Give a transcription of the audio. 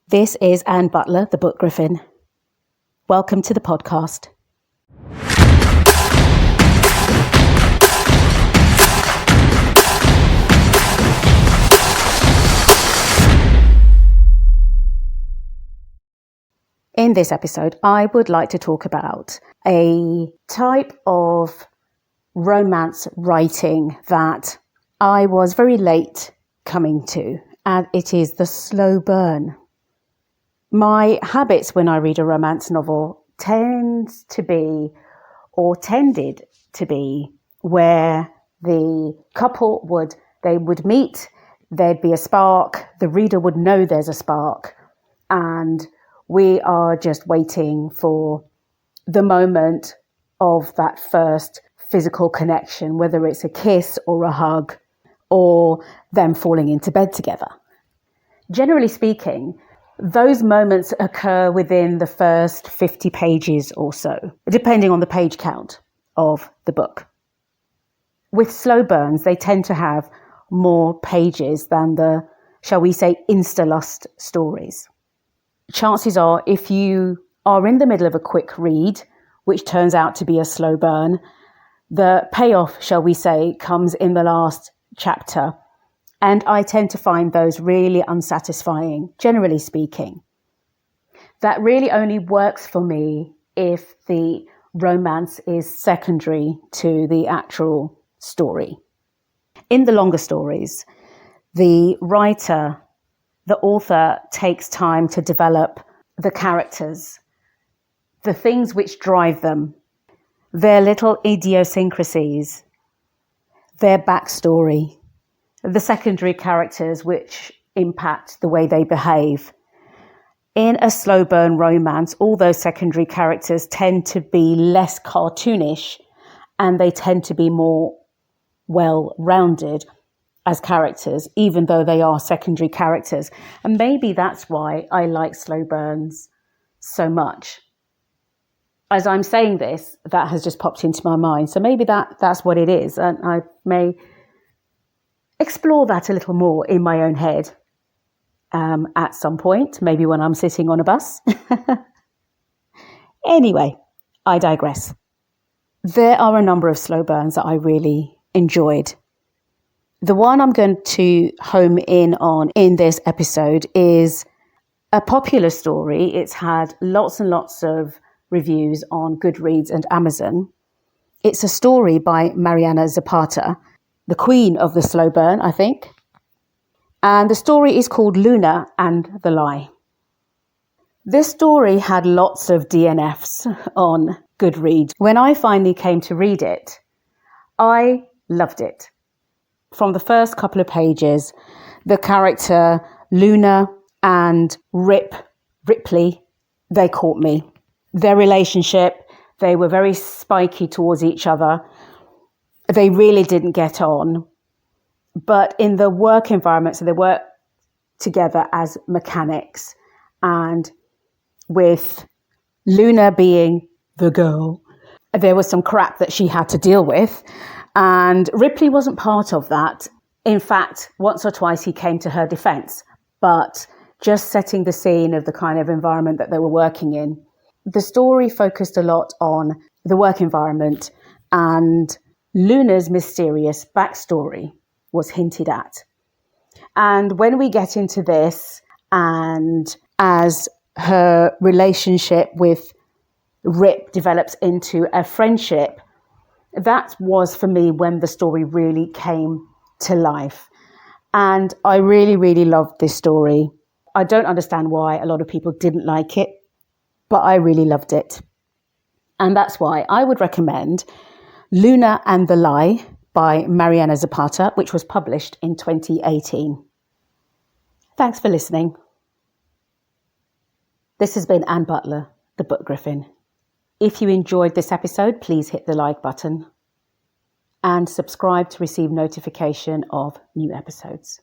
This is Anne Butler, the Book Griffin. Welcome to the podcast. In this episode, I would like to talk about a type of romance writing that I was very late coming to, and it is the slow burn. My habits when I read a romance novel tended to be where the couple would meet, there'd be a spark, the reader would know there's a spark, and we are just waiting for the moment of that first physical connection, whether it's a kiss or a hug or them falling into bed together. Generally speaking, those moments occur within the first 50 pages or so, depending on the page count of the book. With slow burns, they tend to have more pages than the, shall we say, insta-lust stories. Chances are, if you are in the middle of a quick read, which turns out to be a slow burn, the payoff, shall we say, comes in the last chapter. And I tend to find those really unsatisfying, generally speaking. That really only works for me if the romance is secondary to the actual story. In the longer stories, the author takes time to develop the characters, the things which drive them, their little idiosyncrasies, their backstory, the secondary characters which impact the way they behave. In a slow burn romance, all those secondary characters tend to be less cartoonish and they tend to be more well-rounded as characters, even though they are secondary characters. And maybe that's why I like slow burns so much. As I'm saying this, that has just popped into my mind. So maybe that's what it is. And I may explore that a little more in my own head at some point, maybe when I'm sitting on a bus. Anyway, I digress. There are a number of slow burns that I really enjoyed. The one I'm going to home in on in this episode is a popular story. It's had lots and lots of reviews on Goodreads and Amazon. It's a story by Mariana Zapata, the queen of the slow burn, I think. And the story is called Luna and the Lie. This story had lots of DNFs on Goodreads. When I finally came to read it, I loved it. From the first couple of pages, the character Luna and Ripley, they caught me. Their relationship, they were very spiky towards each other. They really didn't get on. But in the work environment, so they work together as mechanics. And with Luna being the girl, there was some crap that she had to deal with. And Ripley wasn't part of that. In fact, once or twice he came to her defense. But just setting the scene of the kind of environment that they were working in. The story focused a lot on the work environment, and Luna's mysterious backstory was hinted at. And when we get into this, and as her relationship with Rip develops into a friendship, that was for me when the story really came to life. And I really, really loved this story. I don't understand why a lot of people didn't like it, but I really loved it. And that's why I would recommend Luna and the Lie by Mariana Zapata, which was published in 2018. Thanks for listening. This has been Anne Butler, the Book Griffin. If you enjoyed this episode, please hit the like button and subscribe to receive notification of new episodes.